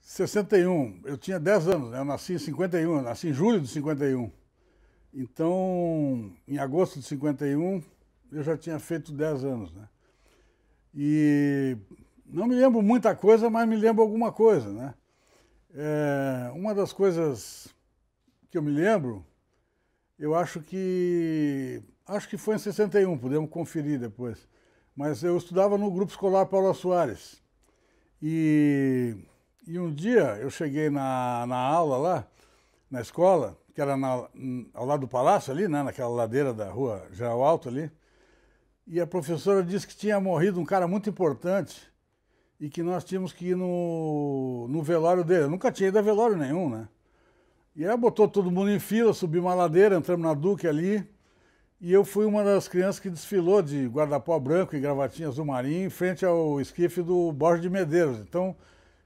61, eu tinha 10 anos, né? Eu nasci em 51, eu nasci em julho de 51. Então, em agosto de 51, eu já tinha feito 10 anos, né? E não me lembro muita coisa, mas me lembro alguma coisa, né? Uma das coisas que eu me lembro, eu acho que foi em 61, podemos conferir depois. Mas eu estudava no Grupo Escolar Paulo Soares. E um dia eu cheguei na aula lá, na escola, que era ao lado do palácio ali, né, naquela ladeira da rua Geral Alto ali, e a professora disse que tinha morrido um cara muito importante e que nós tínhamos que ir no velório dele. Eu nunca tinha ido a velório nenhum, né? E ela botou todo mundo em fila, subimos uma ladeira, entramos na Duque ali, e eu fui uma das crianças que desfilou de guarda-pó branco e gravatinha azul marinho em frente ao esquife do Borges de Medeiros. Então,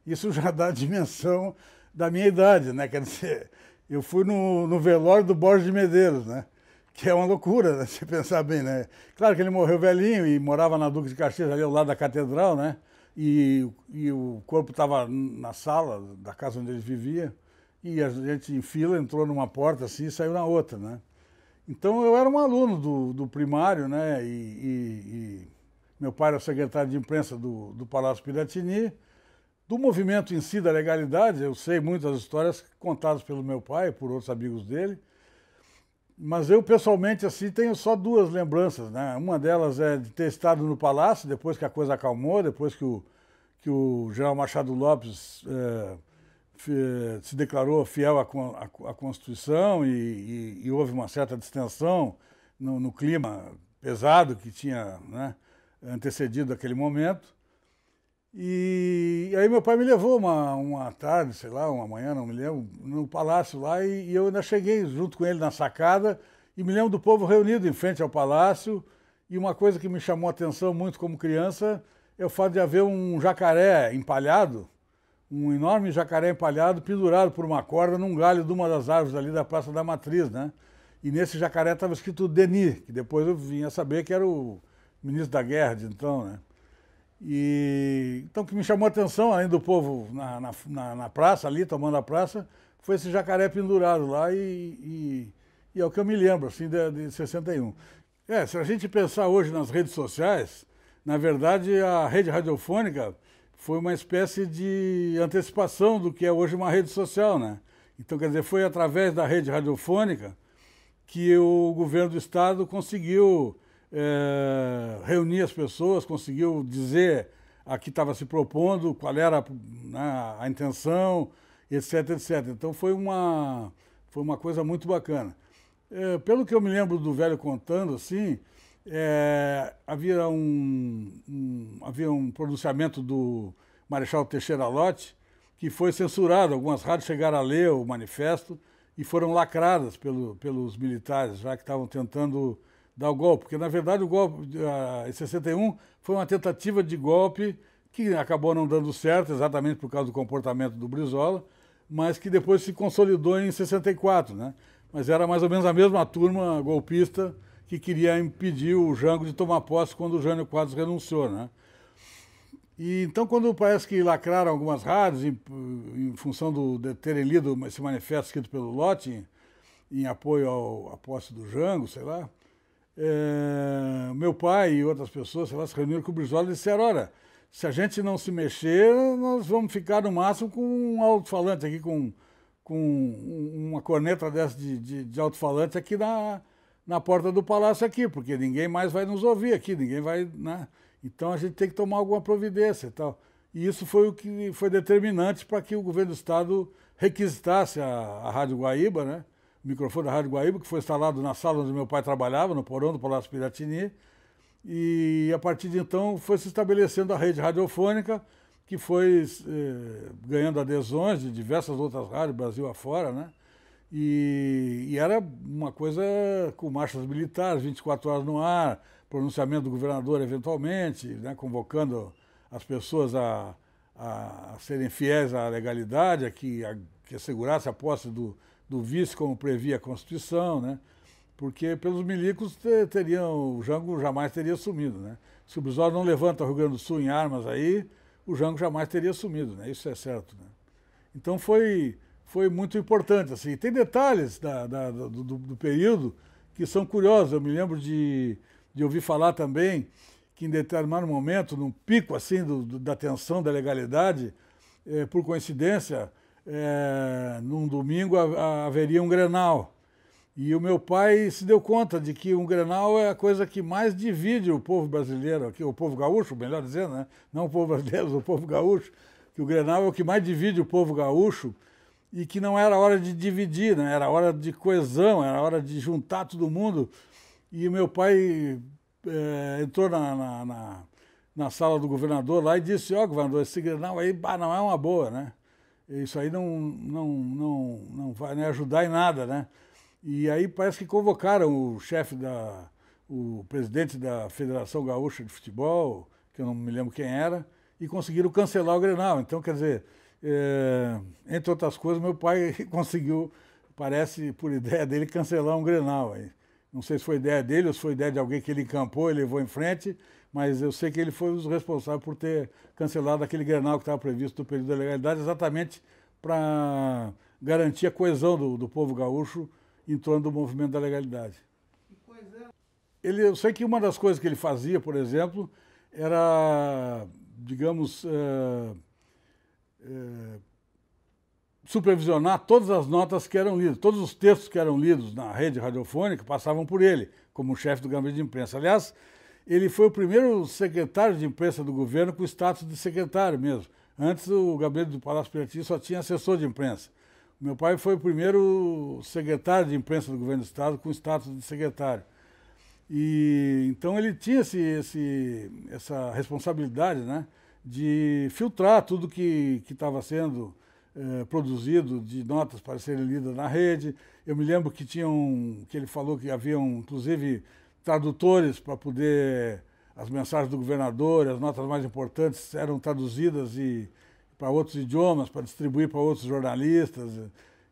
isso já dá a dimensão da minha idade, né? Quer dizer, eu fui no velório do Borges de Medeiros, né? Que é uma loucura, né? Se pensar bem, né? Claro que ele morreu velhinho e morava na Duque de Caxias, ali ao lado da catedral, né? E o corpo estava na sala da casa onde ele vivia, e a gente em fila entrou numa porta assim e saiu na outra, né? Então eu era um aluno do primário, né? E meu pai era secretário de imprensa do Palácio Piratini. Do movimento em si, da legalidade, eu sei muitas histórias contadas pelo meu pai e por outros amigos dele, mas eu pessoalmente assim tenho só duas lembranças, né? Uma delas é de ter estado no Palácio, depois que a coisa acalmou, depois que o general Machado Lopes se declarou fiel à Constituição e houve uma certa distensão no clima pesado que tinha, né, antecedido aquele momento. E aí meu pai me levou uma tarde, sei lá, uma manhã, não me lembro, no palácio lá, e eu ainda cheguei junto com ele na sacada, e me lembro do povo reunido em frente ao palácio, e uma coisa que me chamou a atenção muito como criança é o fato de haver um jacaré empalhado, um enorme jacaré empalhado, pendurado por uma corda num galho de uma das árvores ali da Praça da Matriz, né? E nesse jacaré estava escrito Denis, que depois eu vim a saber que era o ministro da guerra de então, né? Então, o que me chamou a atenção, além do povo na praça, ali, tomando a praça, foi esse jacaré pendurado lá e é o que eu me lembro, assim, de 61. Se a gente pensar hoje nas redes sociais, na verdade, a rede radiofônica foi uma espécie de antecipação do que é hoje uma rede social, né? Então, quer dizer, foi através da rede radiofônica que o governo do estado conseguiu reunir as pessoas, conseguiu dizer a que estava se propondo, qual era, né, a intenção, etc, etc. Então foi uma coisa muito bacana. Pelo que eu me lembro do velho contando, assim, havia um pronunciamento do Marechal Teixeira Lott que foi censurado. Algumas rádios chegaram a ler o manifesto e foram lacradas pelos militares, já que estavam tentando dar o golpe, porque na verdade o golpe em 61 foi uma tentativa de golpe que acabou não dando certo, exatamente por causa do comportamento do Brizola, mas que depois se consolidou em 64, né? Mas era mais ou menos a mesma turma golpista que queria impedir o Jango de tomar posse quando o Jânio Quadros renunciou, né? E então, quando parece que lacraram algumas rádios em função de terem lido esse manifesto escrito pelo Lott em apoio à posse do Jango, sei lá, meu pai e outras pessoas, sei lá, se reuniram com o Brizola e disseram: olha, se a gente não se mexer, nós vamos ficar no máximo com um alto-falante aqui, com uma corneta dessa de alto-falante aqui na porta do palácio aqui, porque ninguém mais vai nos ouvir aqui, ninguém vai, né? Então a gente tem que tomar alguma providência e tal. E isso foi o que foi determinante para que o governo do estado requisitasse a Rádio Guaíba, né? O microfone da Rádio Guaíba, que foi instalado na sala onde meu pai trabalhava, no porão do Palácio Piratini, e a partir de então foi se estabelecendo a rede radiofônica, que foi ganhando adesões de diversas outras rádios, Brasil afora, né? E era uma coisa com marchas militares, 24 horas no ar, pronunciamento do governador eventualmente, né? Convocando as pessoas a serem fiéis à legalidade, a que assegurasse a posse do vice, como previa a Constituição, né? Porque pelos milicos o Jango jamais teria sumido, né? Se o Brizola não levanta o Rio Grande do Sul em armas aí, o Jango jamais teria sumido, né? Isso é certo, né? Então foi muito importante. Assim. Tem detalhes do período que são curiosos. Eu me lembro de ouvir falar também que em determinado momento, num pico assim da tensão da legalidade, por coincidência, num domingo haveria um Grenal. E o meu pai se deu conta de que um Grenal é a coisa que mais divide o povo brasileiro, aqui, o povo gaúcho, melhor dizendo, né? Não o povo brasileiro, mas o povo gaúcho, que o Grenal é o que mais divide o povo gaúcho e que não era hora de dividir, né? Era hora de coesão, era hora de juntar todo mundo. E o meu pai entrou na sala do governador lá e disse, ó, governador, esse Grenal aí não é uma boa, né? Isso aí não vai ajudar em nada, né? E aí parece que convocaram o presidente da Federação Gaúcha de Futebol, que eu não me lembro quem era, e conseguiram cancelar o Grenal. Então, quer dizer, entre outras coisas, meu pai conseguiu, parece, por ideia dele, cancelar um Grenal. Aí. Não sei se foi ideia dele ou se foi ideia de alguém que ele encampou e levou em frente, mas eu sei que ele foi um dos responsáveis por ter cancelado aquele Grenal que estava previsto no período da legalidade, exatamente para garantir a coesão do povo gaúcho em torno do movimento da legalidade. Eu sei que uma das coisas que ele fazia, por exemplo, era, digamos, supervisionar todas as notas que eram lidas, todos os textos que eram lidos na rede radiofônica passavam por ele, como chefe do gabinete de imprensa. Aliás, ele foi o primeiro secretário de imprensa do governo com status de secretário mesmo. Antes, o gabinete do Palácio Piratini só tinha assessor de imprensa. Meu pai foi o primeiro secretário de imprensa do governo do estado com status de secretário. E então ele tinha essa responsabilidade, né, de filtrar tudo que estava sendo produzido de notas para serem lidas na rede. Eu me lembro que que ele falou que haviam, inclusive, tradutores para poder as mensagens do governador, as notas mais importantes eram traduzidas para outros idiomas, para distribuir para outros jornalistas.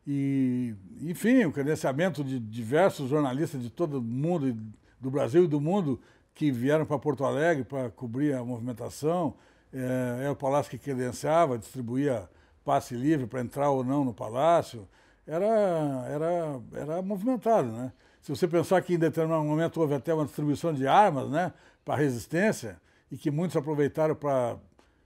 E, enfim, o credenciamento de diversos jornalistas de todo mundo, do Brasil e do mundo, que vieram para Porto Alegre para cobrir a movimentação. Era o Palácio que credenciava, distribuía passe livre para entrar ou não no Palácio. Era movimentado, né? Se você pensar que em determinado momento houve até uma distribuição de armas, né, para a resistência, e que muitos aproveitaram para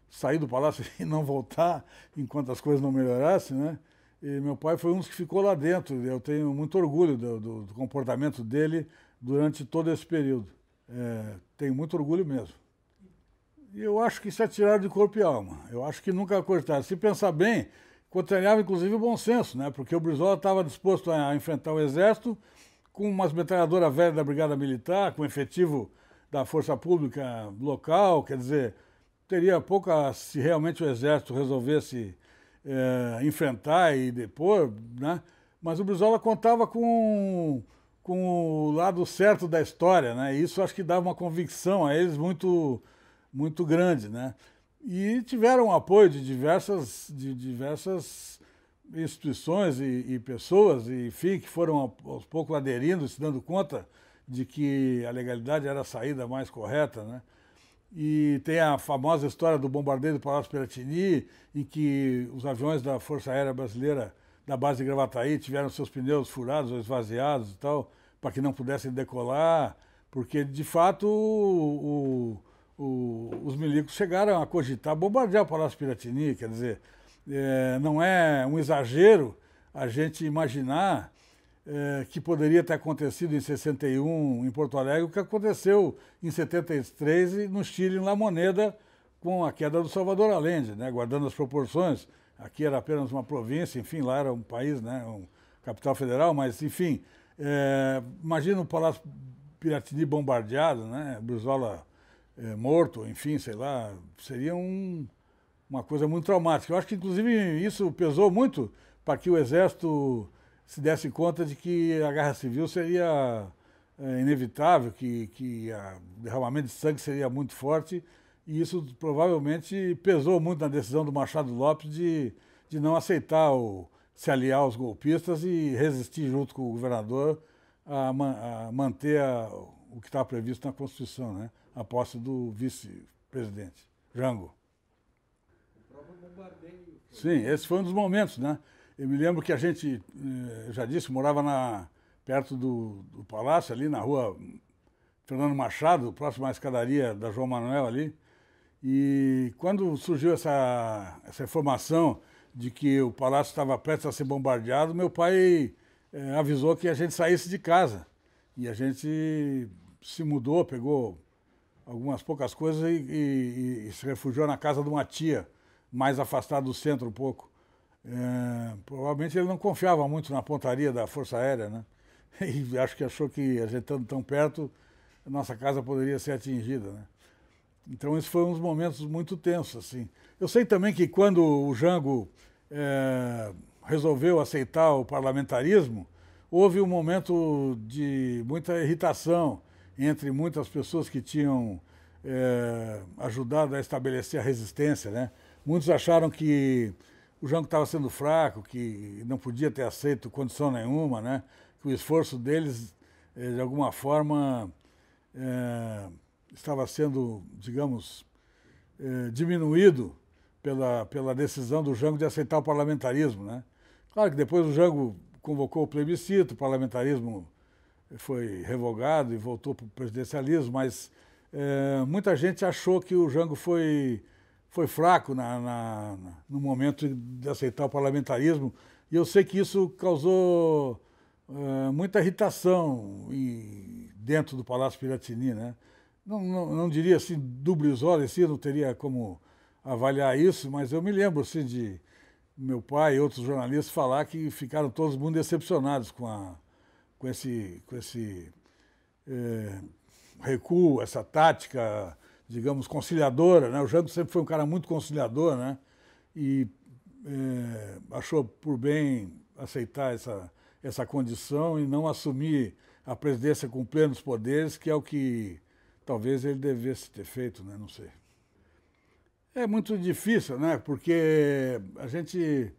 sair do palácio e não voltar enquanto as coisas não melhorassem, né? E meu pai foi um dos que ficou lá dentro. Eu tenho muito orgulho do comportamento dele durante todo esse período. Tenho muito orgulho mesmo. E eu acho que isso é tirado de corpo e alma. Eu acho que nunca acordar. Se pensar bem, contrariava inclusive o bom senso, né? Porque o Brizola estava disposto a enfrentar o exército com umas metralhadoras velhas da Brigada Militar, com efetivo da Força Pública local, quer dizer, teria pouca, se realmente o Exército resolvesse enfrentar e depor, né? Mas o Brizola contava com o lado certo da história, né? E isso acho que dava uma convicção a eles muito, muito grande, né? E tiveram o apoio de diversas instituições e pessoas, e, enfim, que foram aos poucos aderindo, se dando conta de que a legalidade era a saída mais correta, né? E tem a famosa história do bombardeio do Palácio Piratini, em que os aviões da Força Aérea Brasileira, da base de Gravataí, tiveram seus pneus furados ou esvaziados e tal, para que não pudessem decolar, porque, de fato, os milicos chegaram a cogitar bombardear o Palácio Piratini, quer dizer, não é um exagero a gente imaginar que poderia ter acontecido em 61 em Porto Alegre, o que aconteceu em 73 no Chile, em La Moneda, com a queda do Salvador Allende, né, guardando as proporções. Aqui era apenas uma província, enfim, lá era um país, né, capital federal, mas, enfim, imagina o Palácio Piratini bombardeado, né, Brizola morto, enfim, sei lá, seria uma coisa muito traumática. Eu acho que, inclusive, isso pesou muito para que o Exército se desse conta de que a guerra civil seria inevitável, que o derramamento de sangue seria muito forte, e isso provavelmente pesou muito na decisão do Machado Lopes de não aceitar se aliar aos golpistas e resistir junto com o governador a manter o que estava previsto na Constituição, né? A posse do vice-presidente, Jango. Sim, esse foi um dos momentos, né? Eu me lembro que a gente, eu já disse, morava perto do palácio, ali na rua Fernando Machado, próximo à escadaria da João Manuel ali. E quando surgiu essa informação de que o palácio estava prestes a ser bombardeado, meu pai avisou que a gente saísse de casa. E a gente se mudou, pegou algumas poucas coisas e se refugiou na casa de uma tia, mais afastada do centro um pouco. Provavelmente ele não confiava muito na pontaria da Força Aérea, né? E acho que achou que a gente estando tão perto, a nossa casa poderia ser atingida, né? Então, esse foi uns momentos muito tensos, assim. Eu sei também que quando o Jango resolveu aceitar o parlamentarismo, houve um momento de muita irritação entre muitas pessoas que tinham ajudado a estabelecer a resistência, né? Muitos acharam que o Jango estava sendo fraco, que não podia ter aceito condição nenhuma, né? Que o esforço deles, de alguma forma, estava sendo, digamos, diminuído pela decisão do Jango de aceitar o parlamentarismo, né? Claro que depois o Jango convocou o plebiscito, o parlamentarismo foi revogado e voltou para o presidencialismo, mas muita gente achou que o Jango foi fraco no momento de aceitar o parlamentarismo, e eu sei que isso causou muita irritação dentro do Palácio Piratini, né? Não diria assim do Brizola em si, não teria como avaliar isso, mas eu me lembro assim, de meu pai e outros jornalistas falar que ficaram todos muito decepcionados com esse recuo, essa tática, digamos, conciliadora, né? O Jango sempre foi um cara muito conciliador, né? E achou por bem aceitar essa condição e não assumir a presidência com plenos poderes, que é o que talvez ele devesse ter feito, né? Não sei. É muito difícil, né? Porque a gente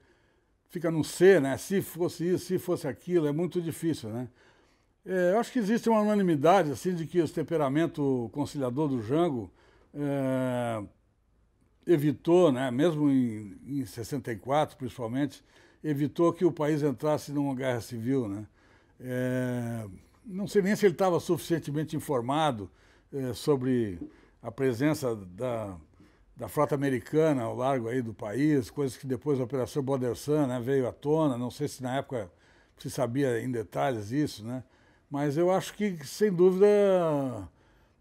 fica no ser, né? Se fosse isso, se fosse aquilo, é muito difícil, né? Eu acho que existe uma unanimidade, assim, de que o temperamento conciliador do Jango evitou, né? Mesmo em 64, principalmente, evitou que o país entrasse numa guerra civil, né? Não sei nem se ele estava suficientemente informado sobre a presença da frota americana ao largo aí do país, coisas que depois da Operação Border Sun, né, veio à tona. Não sei se na época se sabia em detalhes isso, né? Mas eu acho que, sem dúvida,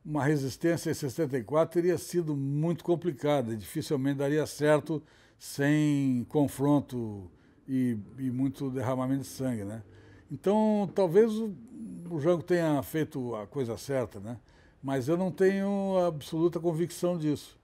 uma resistência em 64 teria sido muito complicada, dificilmente daria certo sem confronto e muito derramamento de sangue, né? Então, talvez o Jango tenha feito a coisa certa, né? Mas eu não tenho absoluta convicção disso.